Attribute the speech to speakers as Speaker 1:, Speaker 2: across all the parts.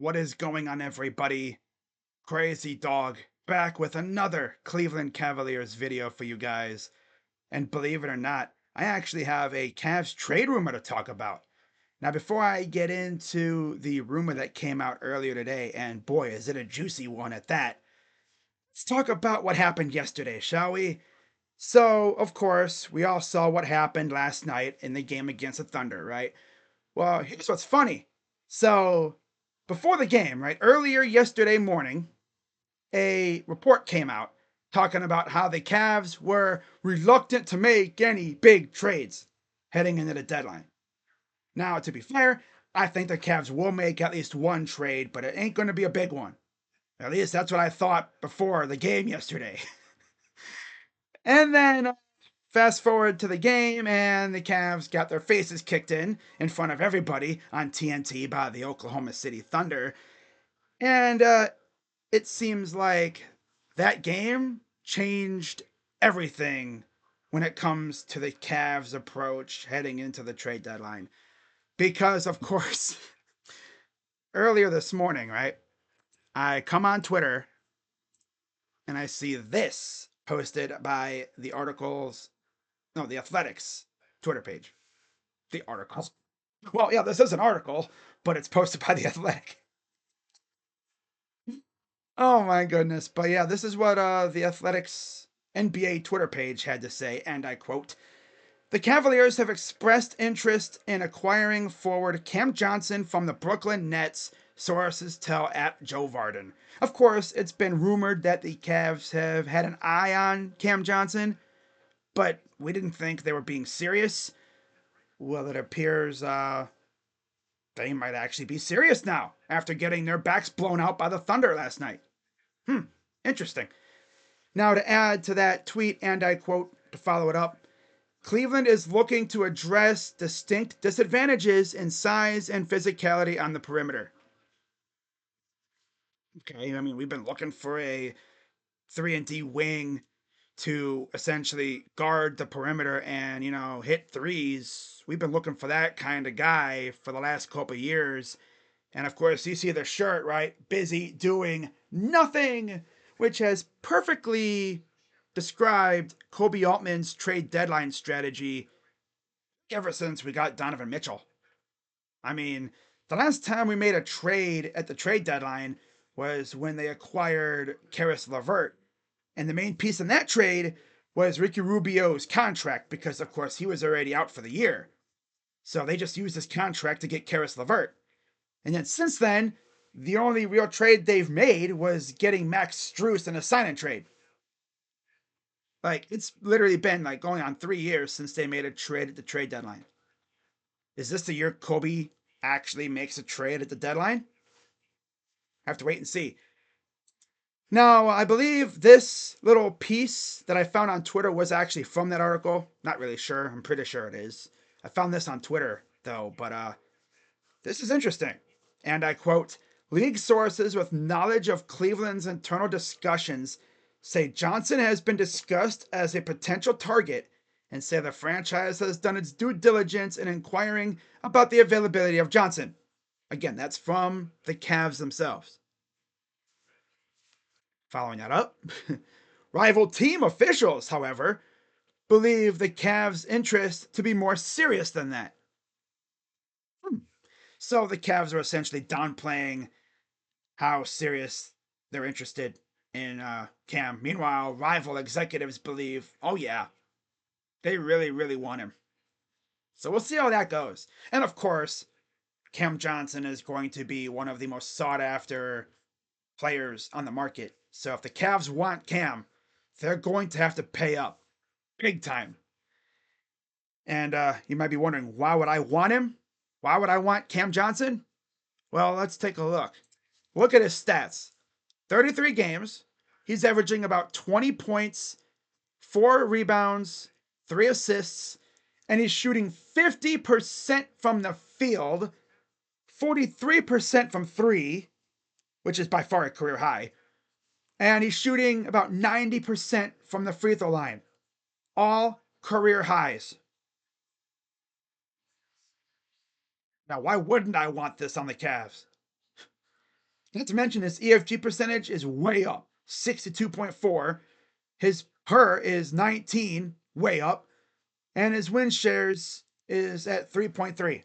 Speaker 1: What is going on, everybody? Crazy Dog back with another Cleveland Cavaliers video for you guys. And believe it or not, I actually have a Cavs trade rumor to talk about. Now, before I get into the rumor that came out earlier today, and boy, is it a juicy one at that, let's talk about what happened yesterday, shall we? So, of course, we all saw what happened last night in the game against the Thunder, right? Well, here's what's funny. So, before the game, right, earlier yesterday morning, a report came out talking about how the Cavs were reluctant to make any big trades heading into the deadline. Now, to be fair, I think the Cavs will make at least one trade, but it ain't going to be a big one. At least that's what I thought before the game yesterday. And then fast forward to the game, and the Cavs got their faces kicked in front of everybody on TNT by the Oklahoma City Thunder. And it seems like that game changed everything when it comes to the Cavs' approach heading into the trade deadline. Because, of course, earlier this morning, right, I come on Twitter and I see this posted by the Athletics Twitter page. The articles. Well, yeah, this is an article, but it's posted by the Athletic. Oh my goodness. But yeah, this is what the Athletics NBA Twitter page had to say, and I quote: "The Cavaliers have expressed interest in acquiring forward Cam Johnson from the Brooklyn Nets," sources tell at Joe Varden. Of course, it's been rumored that the Cavs have had an eye on Cam Johnson, but we didn't think they were being serious. Well, it appears they might actually be serious now after getting their backs blown out by the Thunder last night. Interesting. Now, to add to that tweet, and I quote to follow it up: "Cleveland is looking to address distinct disadvantages in size and physicality on the perimeter." Okay, I mean, we've been looking for a 3 and D wing to essentially guard the perimeter and, hit threes. We've been looking for that kind of guy for the last couple of years. And of course, you see the shirt, right? Busy doing nothing, which has perfectly described Koby Altman's trade deadline strategy ever since we got Donovan Mitchell. I mean, the last time we made a trade at the trade deadline was when they acquired Karis LeVert. And the main piece in that trade was Ricky Rubio's contract because, of course, he was already out for the year. So they just used his contract to get Karis LeVert. And then since then, the only real trade they've made was getting Max Strus in a sign and trade. Like, it's literally been like going on 3 years since they made a trade at the trade deadline. Is this the year Koby actually makes a trade at the deadline? Have to wait and see. Now, I believe this little piece that I found on Twitter was actually from that article. Not really sure. I'm pretty sure it is. I found this on Twitter, though, but this is interesting. And I quote: "League sources with knowledge of Cleveland's internal discussions say Johnson has been discussed as a potential target and say the franchise has done its due diligence in inquiring about the availability of Johnson." Again, that's from the Cavs themselves. Following that up, rival team officials, however, believe the Cavs' interest to be more serious than that. So the Cavs are essentially downplaying how serious they're interested in Cam. Meanwhile, rival executives believe, oh yeah, they really, really want him. So we'll see how that goes. And of course, Cam Johnson is going to be one of the most sought after players on the market. So if the Cavs want Cam, they're going to have to pay up big time. And you might be wondering, why would I want him? Why would I want Cam Johnson? Well, let's take a look. Look at his stats: 33 games. He's averaging about 20 points, 4 rebounds, 3 assists, and he's shooting 50% from the field, 43% from 3, which is by far a career high, and he's shooting about 90% from the free throw line. All career highs. Now, why wouldn't I want this on the Cavs? Not to mention his EFG percentage is way up, 62.4. His per is 19, way up, and his win shares is at 3.3.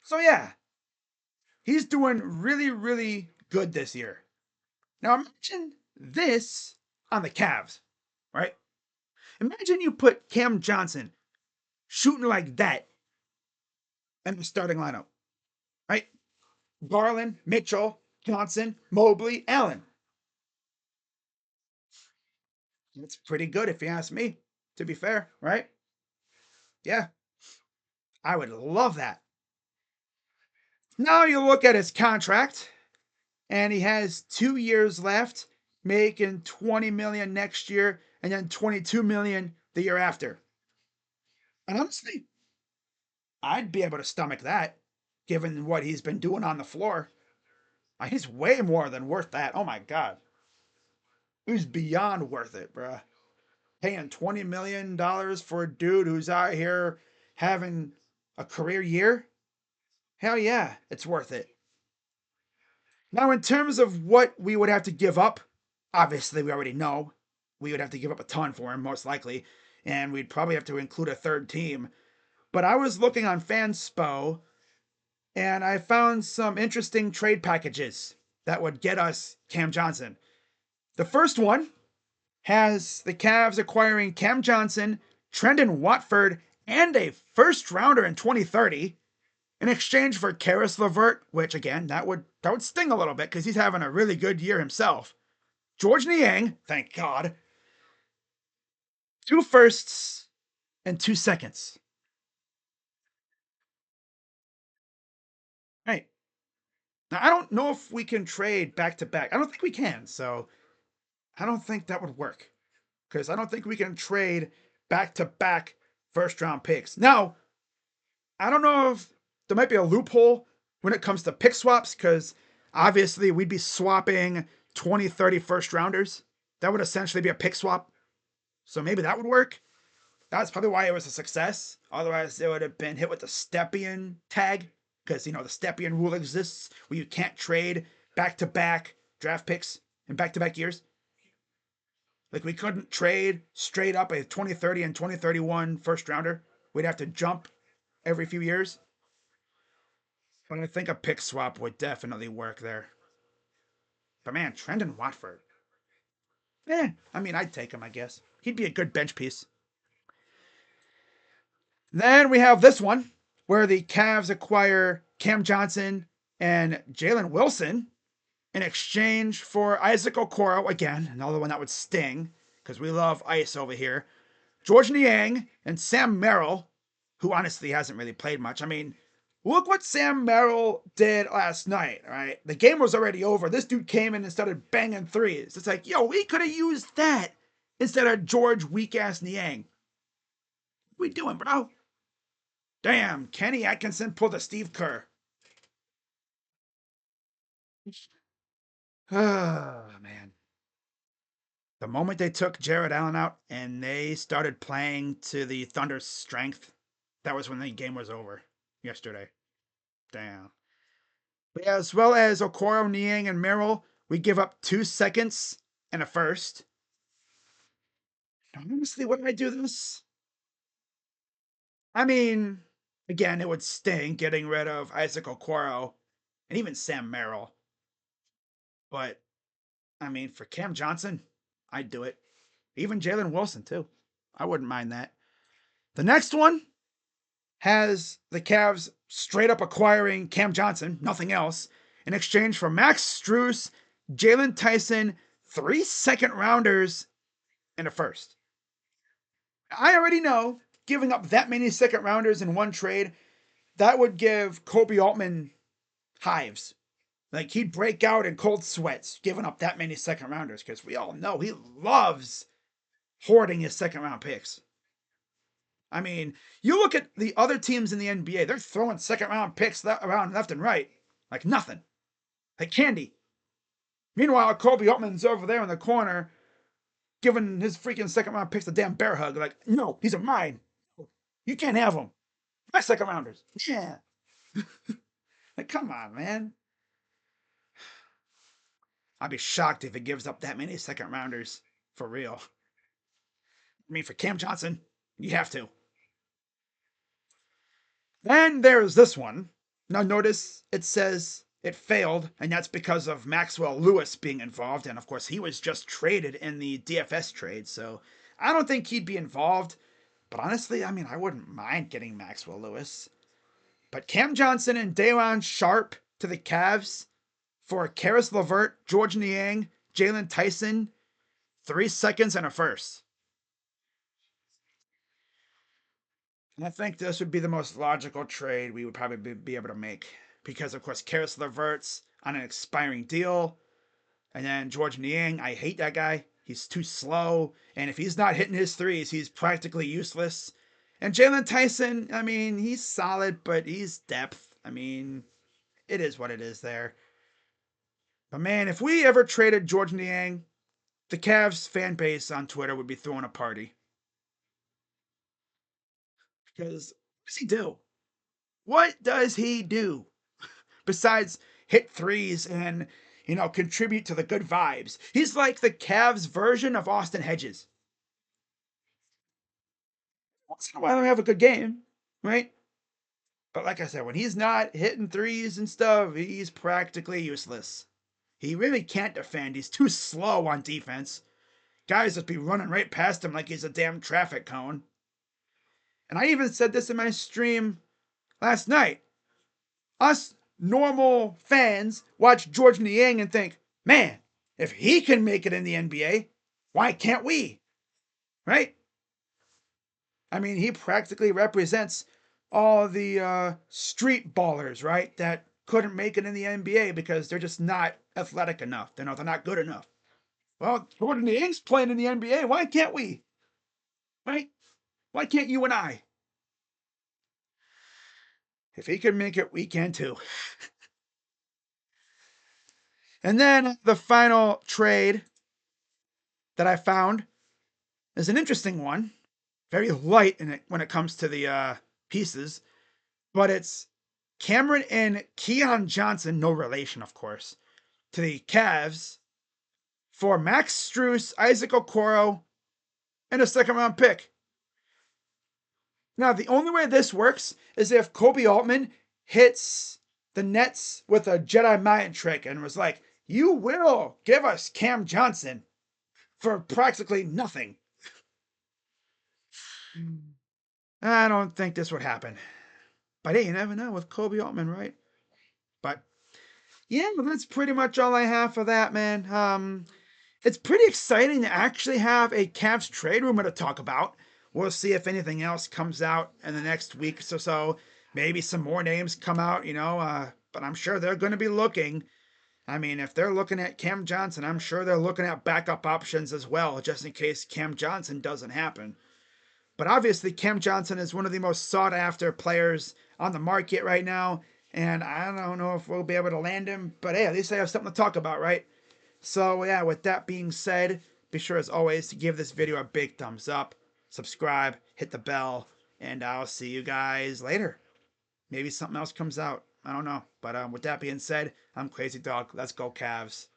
Speaker 1: So yeah, he's doing really, really good this year. Now imagine this on the Cavs, right? Imagine you put Cam Johnson shooting like that in the starting lineup, right? Garland, Mitchell, Johnson, Mobley, Allen. That's pretty good if you ask me, to be fair, right? Yeah, I would love that. Now you look at his contract, and he has 2 years left, making 20 million next year and then 22 million the year after. And honestly, I'd be able to stomach that, given what he's been doing on the floor. He's way more than worth that. Oh my god, he's beyond worth it, bruh. Paying $20 million for a dude who's out here having a career year? Hell yeah, it's worth it. Now, in terms of what we would have to give up, obviously we already know we would have to give up a ton for him, most likely, and we'd probably have to include a third team. But I was looking on Fanspo, and I found some interesting trade packages that would get us Cam Johnson. The first one has the Cavs acquiring Cam Johnson, Trendon Watford, and a first rounder in 2030 in exchange for Karis LeVert, which again that would sting a little bit because he's having a really good year himself. George Niang, thank God, 2 firsts and 2 seconds. Right. Now I don't know if we can trade back to back. I don't think we can, so I don't think that would work. Because I don't think we can trade back to back first round picks. Now, I don't know if there might be a loophole when it comes to pick swaps, because obviously we'd be swapping 20, 30 first rounders. That would essentially be a pick swap. So maybe that would work. That's probably why it was a success. Otherwise, it would have been hit with the Stepien tag, because, the Stepien rule exists where you can't trade back to back draft picks in back to back years. Like, we couldn't trade straight up a 2030 and 2031 first rounder. We'd have to jump every few years. But I think a pick swap would definitely work there. But man, Trendon Watford. I mean, I'd take him, I guess. He'd be a good bench piece. Then we have this one where the Cavs acquire Cam Johnson and Jalen Wilson in exchange for Isaac Okoro. Again, another one that would sting because we love Ice over here. George Niang and Sam Merrill, who honestly hasn't really played much. I mean, look what Sam Merrill did last night, right? The game was already over. This dude came in and started banging threes. It's like, yo, we could have used that instead of George weak ass Niang. What we doing, bro? Damn, Kenny Atkinson pulled a Steve Kerr. Oh, man. The moment they took Jared Allen out and they started playing to the Thunder's strength, that was when the game was over yesterday. Damn. But yeah, as well as Okoro, Niang, and Merrill, we give up 2 seconds and a first. Honestly, would I do this? I mean, again, it would sting getting rid of Isaac Okoro and even Sam Merrill. But, I mean, for Cam Johnson, I'd do it. Even Jalen Wilson, too. I wouldn't mind that. The next one has the Cavs straight up acquiring Cam Johnson, nothing else, in exchange for Max Strus, Jalen Tyson, 3 second rounders, and a first. I already know giving up that many second rounders in one trade, that would give Koby Altman hives. Like, he'd break out in cold sweats giving up that many second rounders because we all know he loves hoarding his second round picks. I mean, you look at the other teams in the NBA, they're throwing second round picks around left and right like nothing, like candy. Meanwhile, Koby Altman's over there in the corner giving his freaking second round picks a damn bear hug. Like, no, these are mine. You can't have them. My second rounders. Yeah. Like, come on, man. I'd be shocked if it gives up that many second rounders. For real. I mean, for Cam Johnson, you have to. Then there's this one. Now notice it says it failed, and that's because of Maxwell Lewis being involved. And of course, he was just traded in the DFS trade, so I don't think he'd be involved. But honestly, I mean, I wouldn't mind getting Maxwell Lewis. But Cam Johnson and Daylon Sharp to the Cavs for Karis LeVert, George Niang, Jalen Tyson, 3 seconds and a first. And I think this would be the most logical trade we would probably be able to make. Because, of course, Karis LeVert's on an expiring deal. And then George Niang, I hate that guy. He's too slow. And if he's not hitting his threes, he's practically useless. And Jalen Tyson, I mean, he's solid, but he's depth. I mean, it is what it is there. But man, if we ever traded George Niang, the Cavs fan base on Twitter would be throwing a party. Because what does he do? What does he do? Besides hit threes and, contribute to the good vibes. He's like the Cavs version of Austin Hedges. Once in a while, I have a good game, right? But like I said, when he's not hitting threes and stuff, he's practically useless. He really can't defend. He's too slow on defense. Guys just be running right past him like he's a damn traffic cone. And I even said this in my stream last night. Us normal fans watch George Niang and think, man, if he can make it in the NBA, why can't we? Right? I mean, he practically represents all the street ballers, right? That couldn't make it in the NBA because they're just not athletic enough. They're not good enough. Well, Jordan Niang's playing in the NBA. Why can't we? Right? Why can't you and I? If he can make it, we can too. And then the final trade that I found is an interesting one. Very light in it when it comes to the pieces, but it's Cameron and Keon Johnson, no relation, of course, to the Cavs for Max Strus, Isaac Okoro, and a second round pick. Now, the only way this works is if Koby Altman hits the Nets with a Jedi mind trick and was like, you will give us Cam Johnson for practically nothing. I don't think this would happen. But hey, you never know with Koby Altman, right? But yeah, that's pretty much all I have for that, man. It's pretty exciting to actually have a Cavs trade rumor to talk about. We'll see if anything else comes out in the next week or so. Maybe some more names come out, but I'm sure they're going to be looking. I mean, if they're looking at Cam Johnson, I'm sure they're looking at backup options as well, just in case Cam Johnson doesn't happen. But obviously, Cam Johnson is one of the most sought after players on the market right now. And I don't know if we'll be able to land him, but hey, at least I have something to talk about, right? So, yeah, with that being said, be sure as always to give this video a big thumbs up, subscribe, hit the bell, and I'll see you guys later. Maybe something else comes out. I don't know. But with that being said, I'm Crazy Dog. Let's go, Cavs.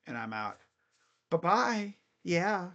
Speaker 1: And I'm out. Bye bye. Yeah.